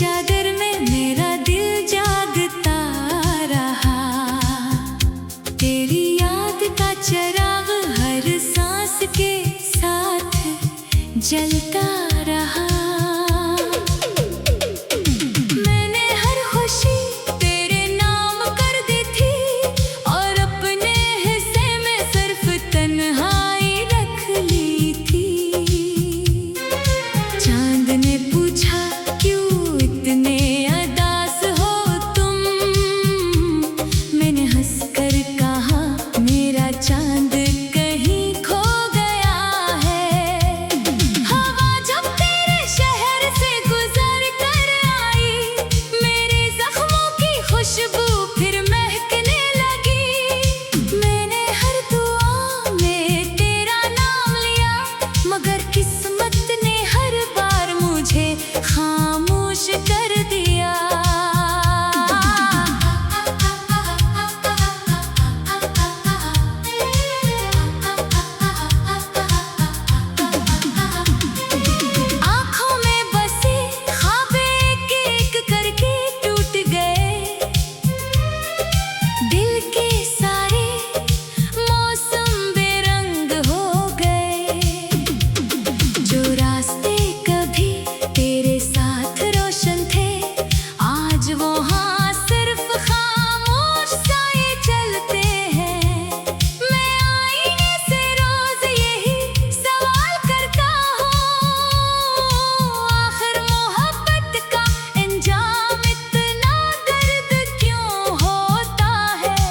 चादर में मेरा दिल जागता रहा। तेरी याद का चिराग हर सांस के साथ जलता रहा। मैंने हर खुशी तेरे नाम कर दी थी और अपने हिस्से में सिर्फ तन्हाई रख ली थी। चांद ने पूछा क्यों इतने उदास हो तुम। मैंने हंसकर कहा मेरा चांद कहीं खो गया है। हवा जब तेरे शहर से गुजर कर आई, मेरे जख्मों की खुशबू फिर महकने लगी। मैंने हर दुआ में तेरा नाम लिया, मगर किस्मत ने हर बार मुझे खामोश कर दिया। आँखों में बसे ख्वाब एक एक करके टूट गए। दिल के सारे मौसम बेरंग हो गए। जो रास्ते कभी तेरे साथ रोशन थे, आज वहाँ सिर्फ खामोश साए चलते हैं। मैं आईने से रोज यही सवाल करता हूँ, आखिर मोहब्बत का अंजाम इतना दर्द क्यों होता है।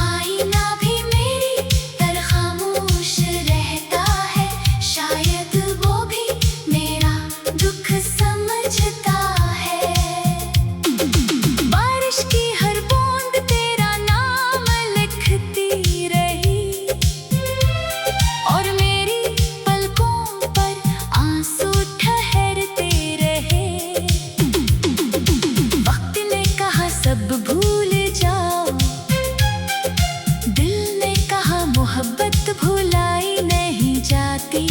आईना भी मेरी तरह खामोश रहता है, शायद वो भी मेरा दुख समझता है। बारिश की हर बूंद तेरा नाम लिखती रही और मेरी पलकों पर आंसू ठहरते रहे। वक्त ने कहा सब भूल जाओ, दिल ने कहा मोहब्बत भुलाई नहीं जाती।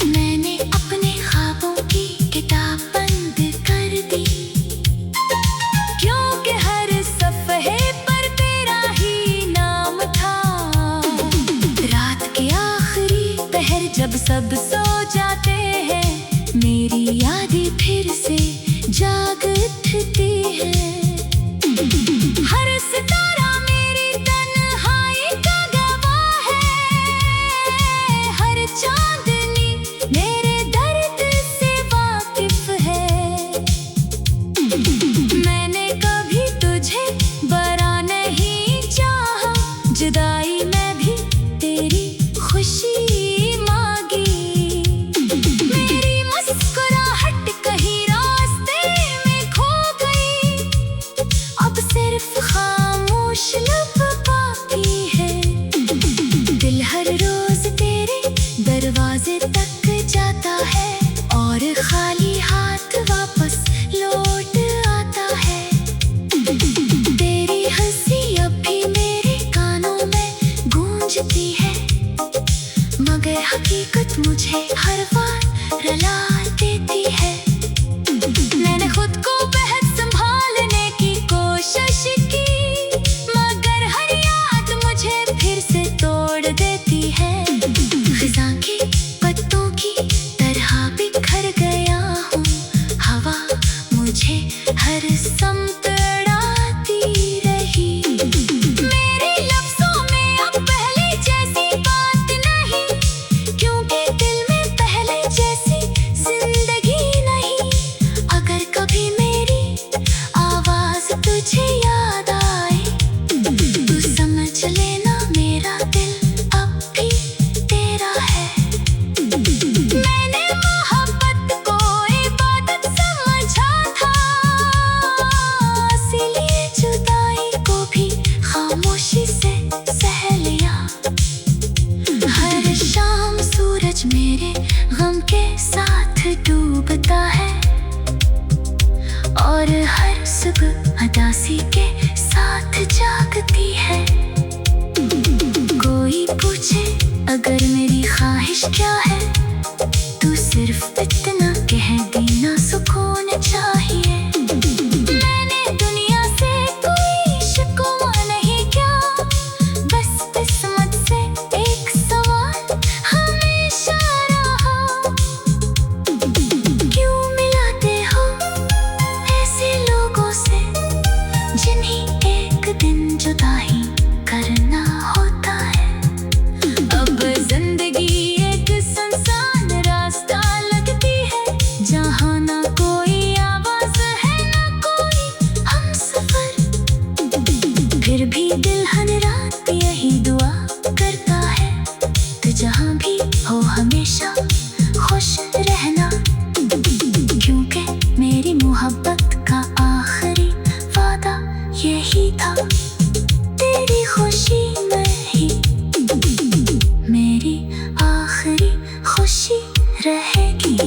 मैंने अपने ख्वाबों की किताब बंद कर दी, क्योंकि हर सफ़हे पर तेरा ही नाम था। रात के आखिरी पहर जब सब सो जाते हैं, मेरी यादें फिर से जाग उठती हैं। हर सितारा मेरी तन्हाई का गवाह है, हर चांदनी मेरे दर्द से वाकिफ है। मैंने कभी तुझे बरा नहीं चाहा, जुदाई में भी तेरी खुशी मांगी। मेरी मुस्कुराहट कहीं रास्ते में खो गई, अब सिर्फ खामोश लब बाकी है। दिल हर रोज तेरे दरवाजे तक जाता है और खाली हाथ वापस लौट आता है। तेरी हंसी अब भी मेरे कानों में गूंजती है, मगर हकीकत मुझे हर बार रुला देती है। मैंने खुद को बेहद संभालने की कोशिश की, मगर हर याद मुझे फिर से तोड़ देती है। खिज़ां के पत्तों की तरह बिखर गया हूँ, हवा मुझे हर समत उड़ाती रही। मेरे लफ्ज़ों में अब पहले जैसी बात नहीं, क्योंकि दिल में पहले जैसी जिंदगी नहीं। अगर कभी मेरी आवाज़ तुझे याद आए, तू समझ लेना मेरा दिल अब भी तेरा है। मैंने मोहब्बत को इबादत समझा था, इसीलिए जुदाई को भी खामोशी से सह लिया। हर शाम सूरज मेरे गम के साथ डूबता है और हर सुबह उदासी के साथ जागती है। कोई पूछे अगर मेरी ख्वाहिश क्या है, तू सिर्फ इतना कह देना सुकून चाहिए। मैंने दुनिया से कोई शिकवा नहीं किया, बस किस्मत से एक सवाल हमेशा रहा। क्यों मिलाते हो ऐसे लोगों से जिन्हें एक दिन जुदा ही करना होता है। अब जिंदगी एक सुनसान रास्ता लगती है, जहाँ ना कोई आवाज है ना कोई हमसफर। फिर भी दिल हर रात यही दुआ करता है, तो जहाँ भी हो हमेशा खुश रहना। क्योंकि मेरी मोहब्बत का आखिरी वादा यही था, तेरी खुशी में ही मेरी आखिरी खुशी रहेगी।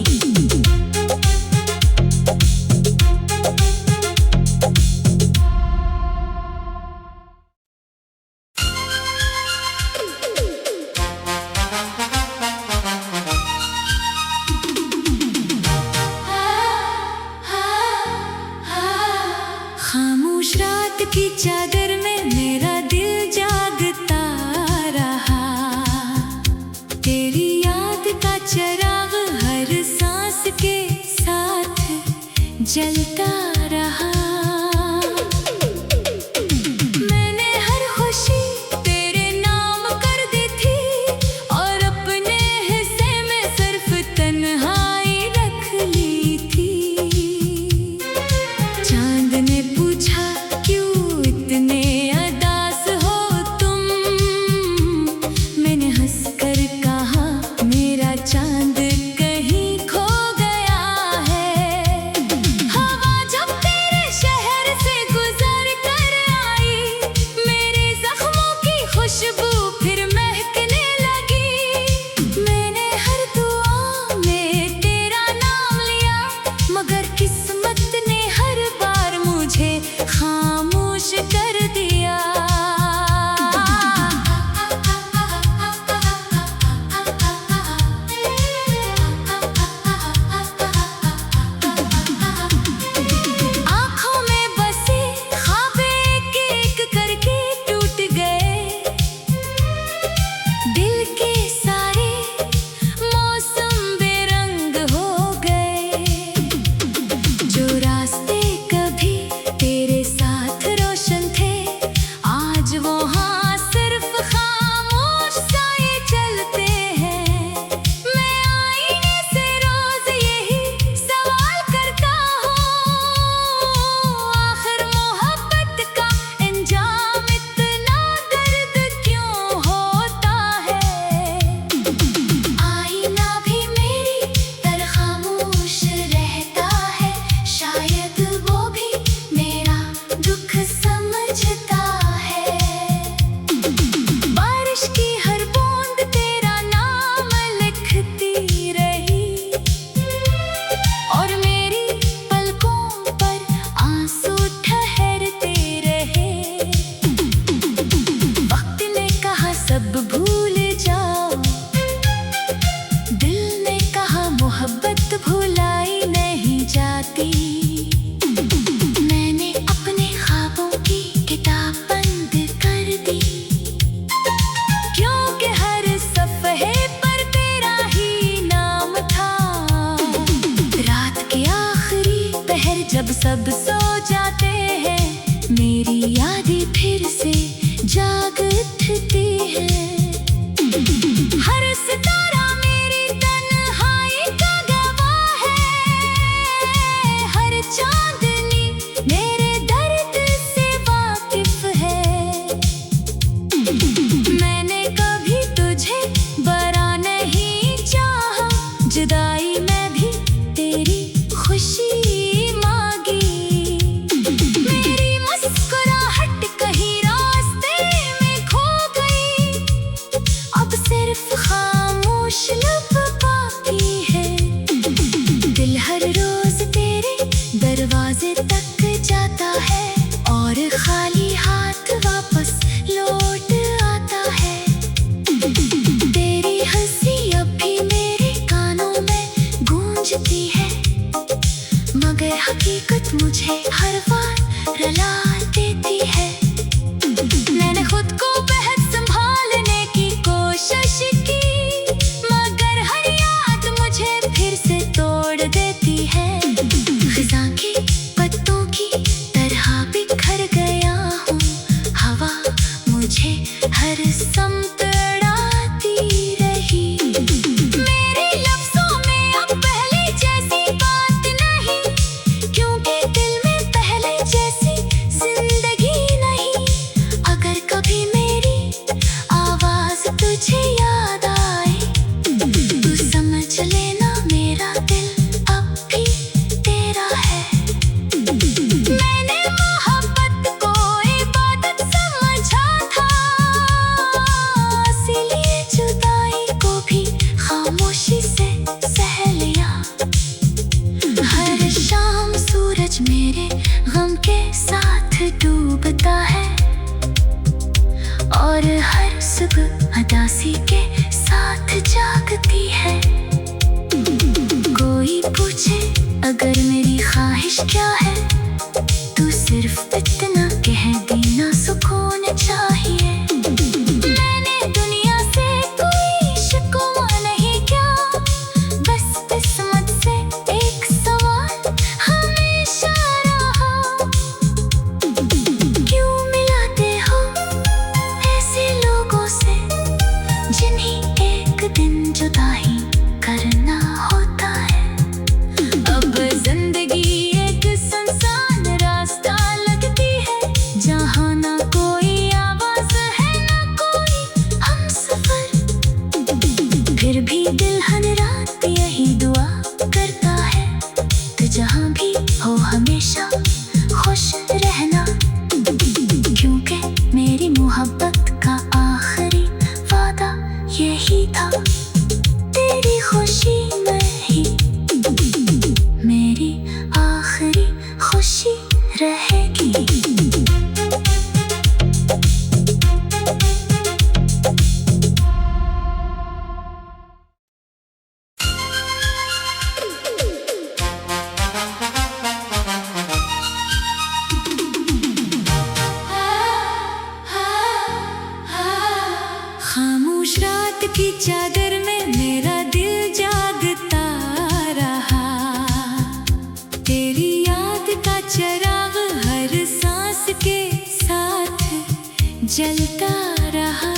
खामोश रात की चादर में मेरा दिल जागता रहा, तेरी याद का चिराग हर सांस के साथ जलता रहा। मैंने हर खुशी तेरे नाम कर दी थी, और अपने हिस्से में सिर्फ तन्हाई रख ली थी। चांद ने पूछा क्यों इतने अदास हो तुम, मैंने हंसकर कहा मेरा चांद कहीं खो गया है। हवा जब तेरे शहर से गुजर कर आई, मेरे जख्मों की खुशबू फिर महकने लगी। मैंने हर दुआ में तेरा नाम लिया, मगर किस्मत ने हर बार मुझे खामोश कर दिया। आँखों में बसे ख्वाब एक एक करके टूट गए, दिल के सारे मौसम बेरंग हो गए। जो रास्ते कभी तेरे साथ रोशन थे, आज वहाँ सिर्फ खामोश साए चलते हैं। मैं आईने से रोज यही सवाल करता हूँ, आखिर मोहब्बत का अंजाम इतना दर्द क्यों होता है। आईना भी मेरी तरह खामोश रहता है, शायद वो भी मेरा दुख समझता है। बारिश की हर बूंद तेरा नाम लिखती रही, और मेरी पलकों पर आंसू ठहरते रहे। वक्त ने कहा सब भूल जाओ, दिल ने कहा मोहब्बत भुलाई नहीं जाती। मैंने अपने ख्वाबों की किताब बंद कर दी, क्योंकि हर सफ़हे पर तेरा ही नाम था। रात के आखिरी पहर जब सब सो जाते हैं, मेरी यादें फिर से जाग उठती है। हर सितारा मेरी तन्हाई का गवाह है, हर चांदनी मेरे दर्द से वाकिफ है। मैंने कभी तुझे बरा नहीं चाहा, जुदाई में भी तेरी खुशी मांगी। मगर हकीकत मुझे हर बार रुला देती है। मैंने खुद को बेहद संभालने की कोशिश की, मगर हर याद मुझे फिर से तोड़ देती है। खिज़ां के पत्तों की तरह बिखर गया हूँ, हवा मुझे हर समत उड़ाती रही। मेरे लफ्ज़ों में अब पहले जैसी बात नहीं, क्योंकि दिल में पहले जैसी जिंदगी नहीं। अगर कभी मेरी आवाज़ तुझे याद आए तो समझ लेना मेरा दिल अब भी तेरा है। मैंने मोहब्बत को इबादत समझा था, इसीलिए जुदाई को भी खामोशी से सह लिया। हर शाम सूरज मेरे गम के साथ डूबता है, और हर सुबह उदासी के साथ जागती है। कोई पूछे अगर मेरी ख्वाहिश क्या है, तू सिर्फ इतना कह देना सुकून चाहिए। मैंने दुनिया से कोई शिकवा नहीं किया, बस किस्मत से एक सवाल हमेशा रहा। क्यों मिलाते हो ऐसे लोगों से जिन्हें एक दिन जुदाई करना होता है। अब जिंदगी एक सुनसान रास्ता लगती है, जहाँ ना कोई आवाज़ है ना कोई हमसफर। फिर भी दिल हर रात यही दुआ करता है, तो जहाँ भी हो हमेशा खुश रहना। क्योंकि मेरी मोहब्बत का आखिरी वादा यही था, तेरी खुशी में ही मेरी आखिरी खुशी रहेगी। खामोश रात की चादर में मेरा दिल जागता रहा, तेरी याद का चिराग हर सांस के साथ जलता रहा।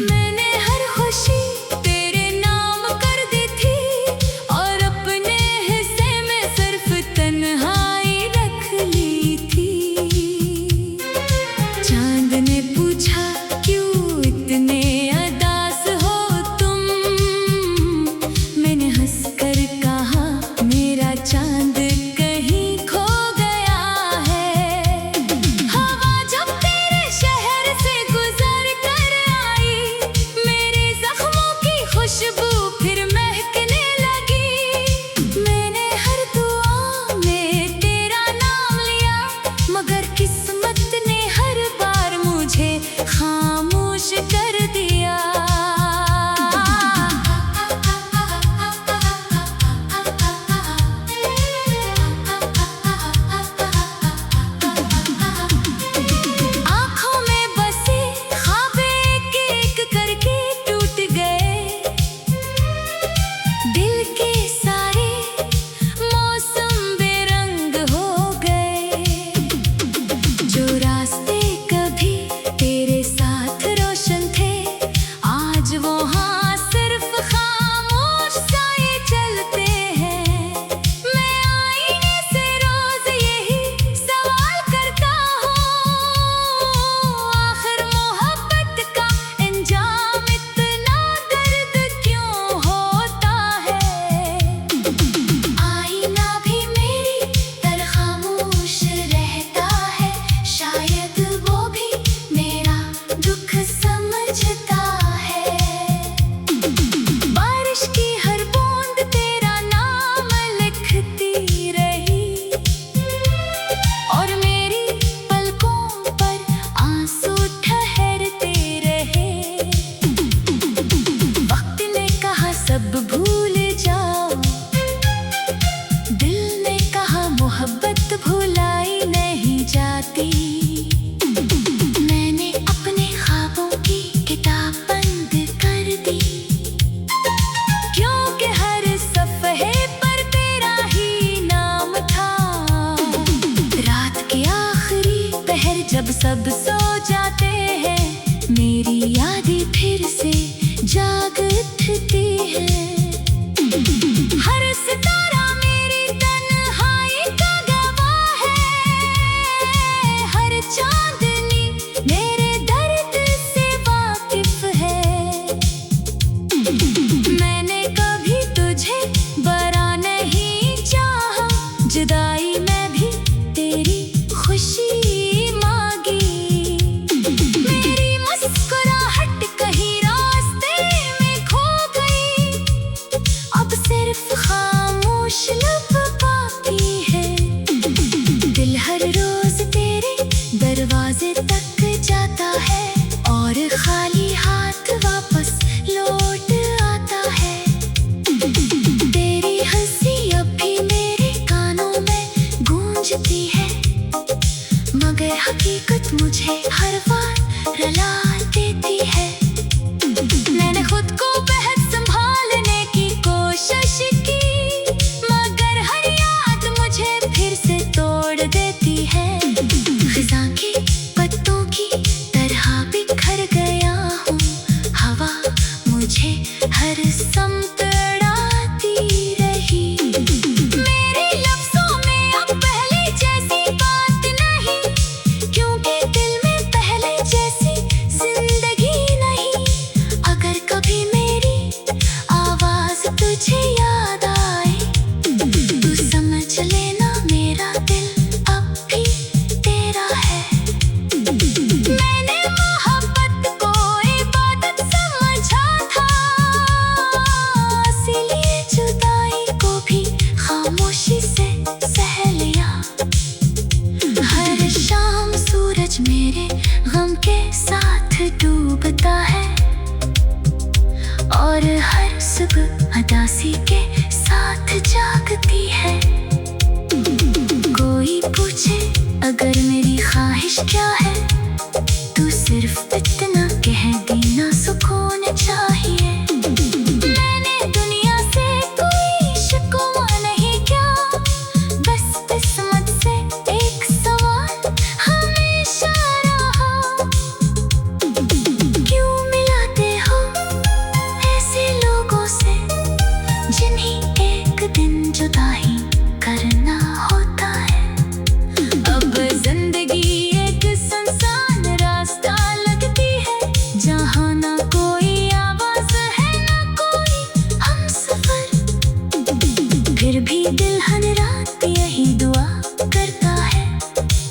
मैंने हर खुशी तेरे नाम कर दी थी, और अपने हिस्से में सिर्फ तन्हाई रख ली थी। चांद ने पूछा क्यों इतने जुदाई में भी तेरी खुशी मांगी। मेरी मुस्कुराहट कहीं रास्ते में खो गई, अब सिर्फ खामोश लब बाकी है। दिल हर रोज तेरे दरवाजे तक जाता है और खाली हाथ वापस लौट आता है। तेरी हंसी अब भी मेरे कानों में गूंजती है, मगर हकीकत मुझे हर बार रुला देती है। मैंने खुद को बेहद संभालने की कोशिश की, मगर हर याद मुझे फिर से तोड़ देती है। खिज़ां की पत्तों की तरह बिखर गया हूँ, हवा मुझे हर समत उड़ाती रही। मेरे लफ्ज़ों में अब पहले जैसी बात नहीं, क्योंकि दिल में पहले जैसी जिंदगी नहीं। अगर कभी मेरी आवाज़ तुझे याद आए, तू समझ लेना मेरा दिल अब भी तेरा है। मैंने मोहब्बत को इबादत समझा था, इसीलिए जुदाई को भी खामोशी से सह लिया। हर शाम सूरज मेरे गम के साथ डूबता है, और हर सुबह उदासी के साथ जागती है। कोई पूछे अगर मेरी ख्वाहिश क्या है, तू सिर्फ इतना कह देना सुकून चाहिए। मैंने दुनिया से कोई शिकवा नहीं किया, बस किस्मत से एक सवाल हमेशा रहा। क्यों मिलाते हो ऐसे लोगों से, जिन्हें एक दिन जुदा ही करना होता है। अब जिंदगी एक सुनसान रास्ता लगती है, जहाँ ना कोई आवाज़ है ना कोई हमसफर। फिर भी दिल हर रात यही दुआ करता है,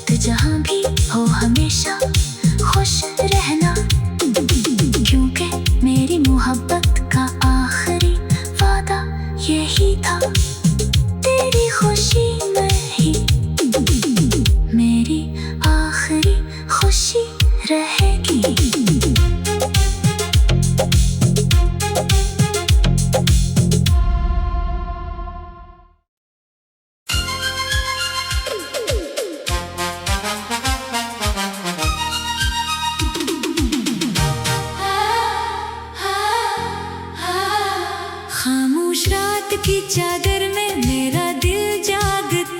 तो जहाँ भी हो हमेशा खुश रहना। क्योंकि मेरी मोहब्बत का आखिरी वादा यही था, तेरी खुशी में ही मेरी आखिरी खुशी रहेगी। खामोश रात की चादर में मेरा दिल जागता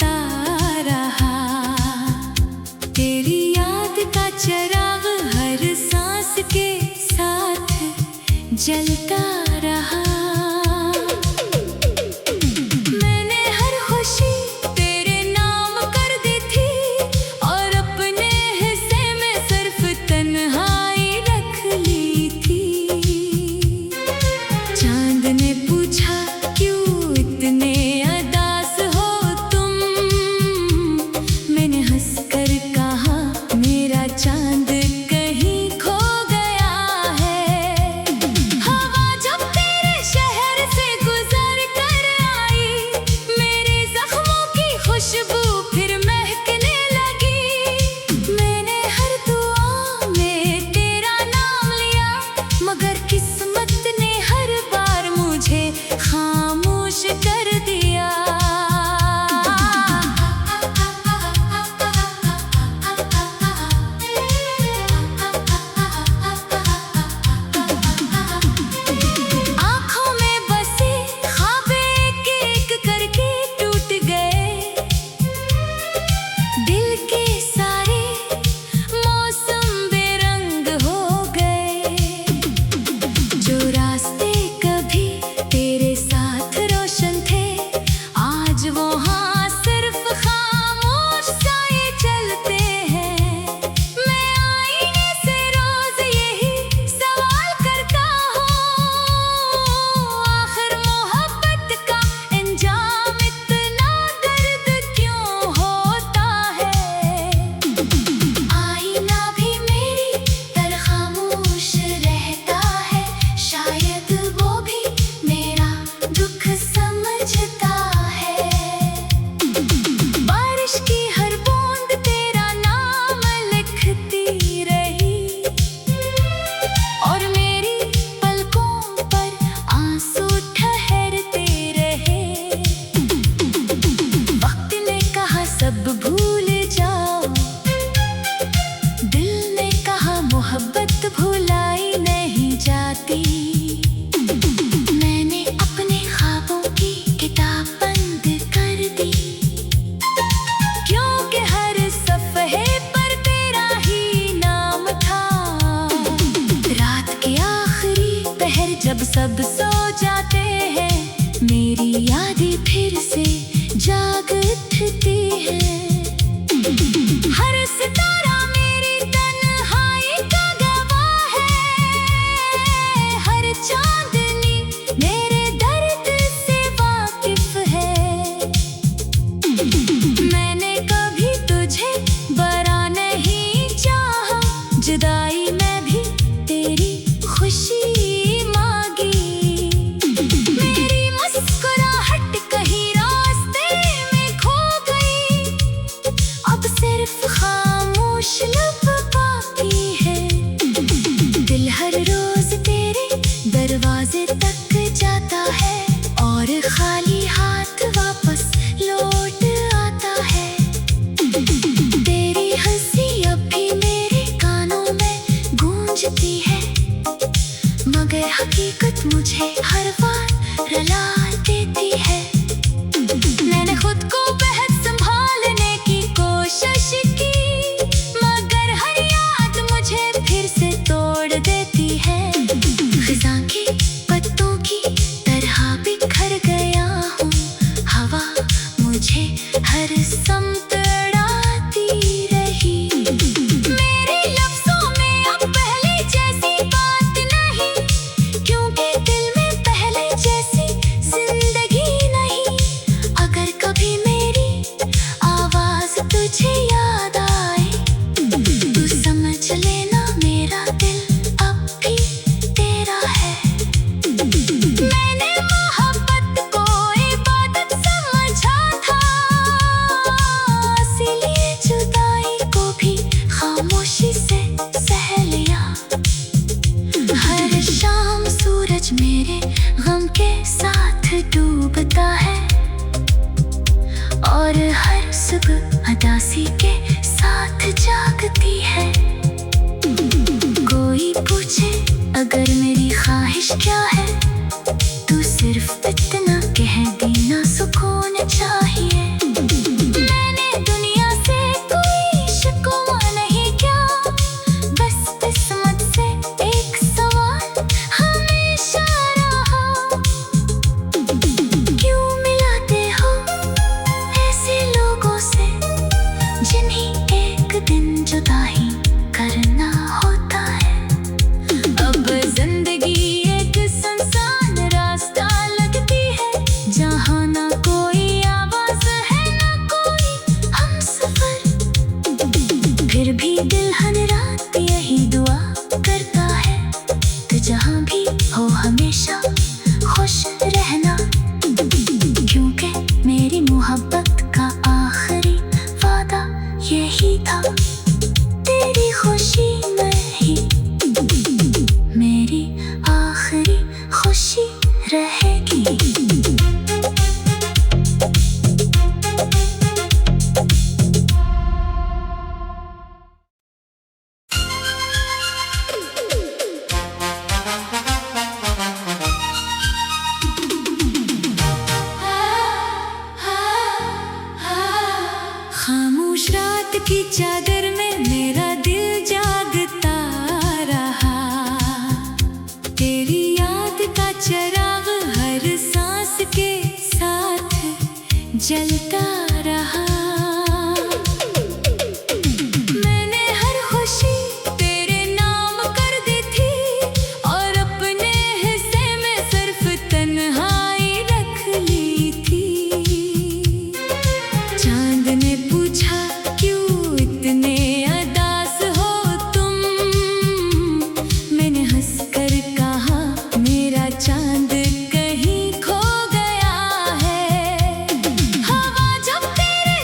उठती है। हर सितारा मेरी तन्हाई का गवाह है, हर चांदनी मेरे दर्द से वाकिफ है। मैंने कभी तुझे बरा नहीं चाहा, जुदाई में भी तेरी खुशी मांगी। मेरी मुस्कुराहट कहीं रास्ते में खो गई, अब सिर्फ खामोश लब बाकी है। दिल हर रोज तेरे दरवाजे तक जाता है, और खाली हाथ वापस लौट आता है। तेरी हंसी अब भी मेरे कानों में गूंजती है, मगर हकीकत मुझे हर बार रुला देती है। मैंने खुद को बेहद संभालने की कोशिश की, मगर हर याद मुझे फिर से तोड़ देती है। खिज़ां की पत्तों की तरह बिखर गया हूँ, हवा मुझे हर समत उड़ाती रही। मेरे लफ्ज़ों में अब पहले जैसी बात नहीं, क्योंकि दिल में पहले जैसी जिंदगी नहीं। अगर कभी मेरी आवाज़ तुझे याद आए, तू समझ लेना मेरा दिल अब भी तेरा है। मैंने मोहब्बत को इबादत समझा था, इसीलिए जुदाई को भी खामोशी से सह लिया। हर शाम सूरज मेरे गम के साथ डूबता है, और हर सुबह उदासी के साथ जागती है। कोई पूछे अगर मेरी ख्वाहिश क्या है, तू सिर्फ इतना कह देना सुकून चाहिए। मैंने दुनिया से कोई शिकवा नहीं किया, बस किस्मत से एक सवाल हमेशा रहा। क्यों मिलाते हो ऐसे लोगों से, जिन्हें एक दिन जुदा ही करना होता है। अब जिंदगी एक सुनसान रास्ता लगती है, जहाँ ना कोई आवाज है ना कोई हमसफर। फिर भी दिल हर रात यही दुआ करता है, तो जहाँ भी हो हमेशा खुश रहना। क्योंकि मेरी मोहब्बत का आखिरी वादा यही था, तेरी खुशी में ही मेरी आखिरी खुशी रहेगी। खामोश रात की चादर में मेरा दिल जागता रहा, तेरी याद का चिराग हर सांस के साथ जलता रहा। मैंने हर खुशी तेरे नाम कर दी थी, और अपने हिस्से में सिर्फ तन्हाई रख ली थी। चांद ने पूछा क्यों इतने अदास हो तुम, मैंने हंसकर कहा मेरा चांद कहीं खो गया है। हवा जब तेरे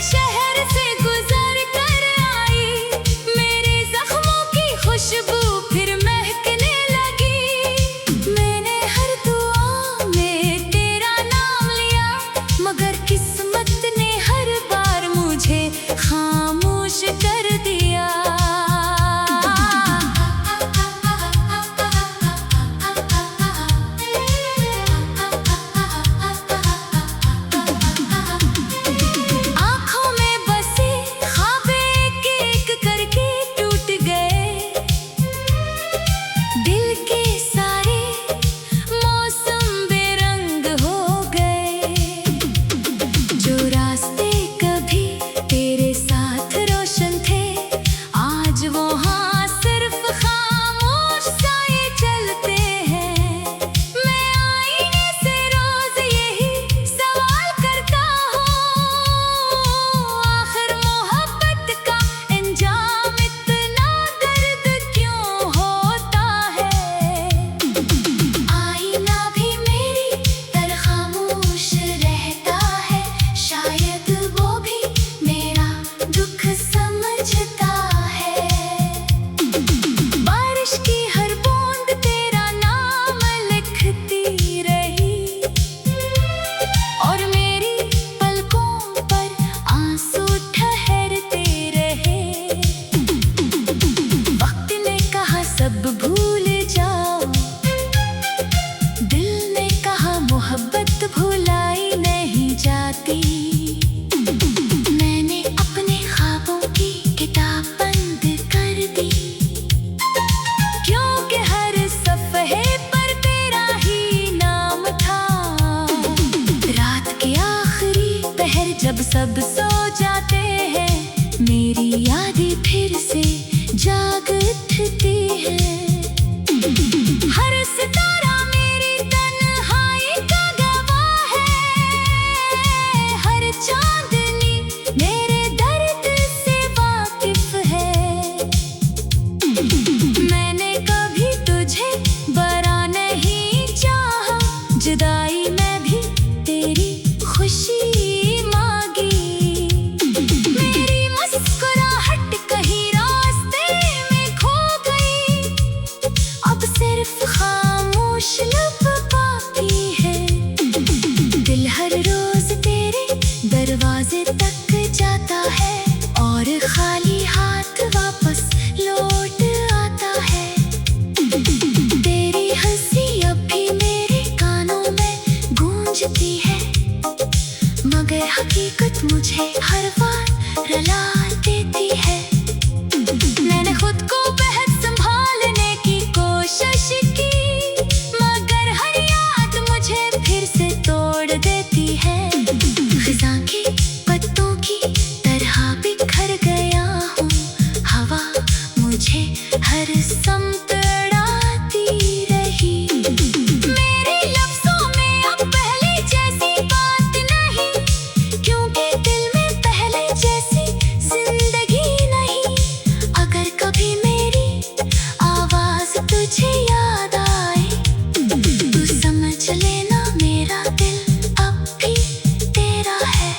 दोपहर जब सब सो जाते हैं, मेरी यादें फिर से जाग उठती है। हर सितारा मेरी तन्हाई का गवाह है, हर चांदनी मेरे दर्द से वाकिफ है। मैंने कभी तुझे बरा नहीं चाहा, जुदाई में भी तेरी खुशी मांगी। मेरी मुस्कुराहट कहीं रास्ते में खो गई, अब सिर्फ खामोश लब बाकी है। दिल हर रोज तेरे दरवाजे तक जाता है, और खाली हाथ वापस लौट आता है। तेरी हंसी अब भी मेरे कानों में गूंजती है, मगर हकीकत मुझे हर बार रुला देती है। मैंने खुद को बेहद संभालने की कोशिश की, मगर हर याद मुझे फिर से तोड़ देती है। खिज़ां के पत्तों की तरह बिखर गया हूँ, हवा मुझे हर समत उड़ाती रही। मेरे लफ्ज़ों में अब पहले जैसी बात नहीं, क्योंकि दिल में पहले जैसी जिंदगी नहीं। अगर कभी मेरी आवाज़ तुझे याद आए, तू समझ लेना मेरा दिल अब भी तेरा है।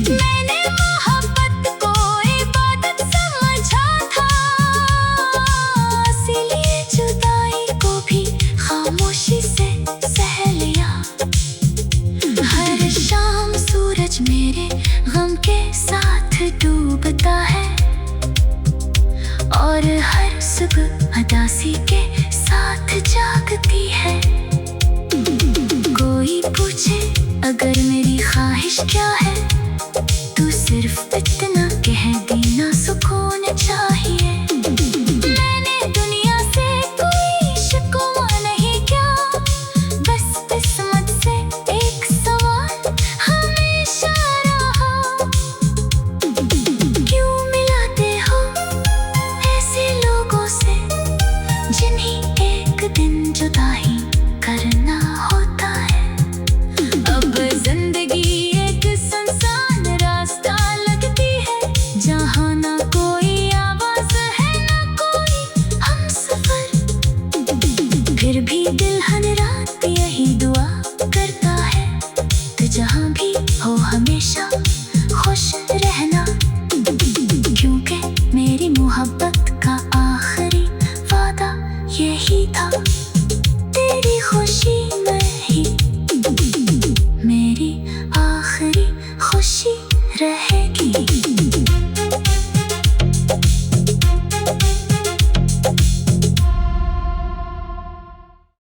मैंने मोहब्बत को इबादत समझा था, इसीलिए जुदाई को भी खामोशी से सह लिया। हर शाम सूरज मेरे गम के साथ डूबता है, और हर सुबह उदासी के साथ जागती है। कोई पूछे अगर मेरी ख्वाहिश क्या है, तू सिर्फ इतना कह देना सुकून चाहिए। मैंने दुनिया से कोई शिकवा नहीं किया, बस किस्मत से एक सवाल हमेशा रहा। क्यों मिलाते हो ऐसे लोगों से, जिन्हें एक दिन जुदाई करना होता है। अब जिंदगी एक सुनसान रास्ता लगती है, जहाँ ना कोई आवाज है ना कोई हमसफर। फिर भी दिल हर रात यही दुआ करता है, तो जहाँ भी हो हमेशा खुश रहना। क्योंकि मेरी मोहब्बत का आखिरी वादा यही था, तेरी खुशी में ही मेरी आखिरी खुशी रहे।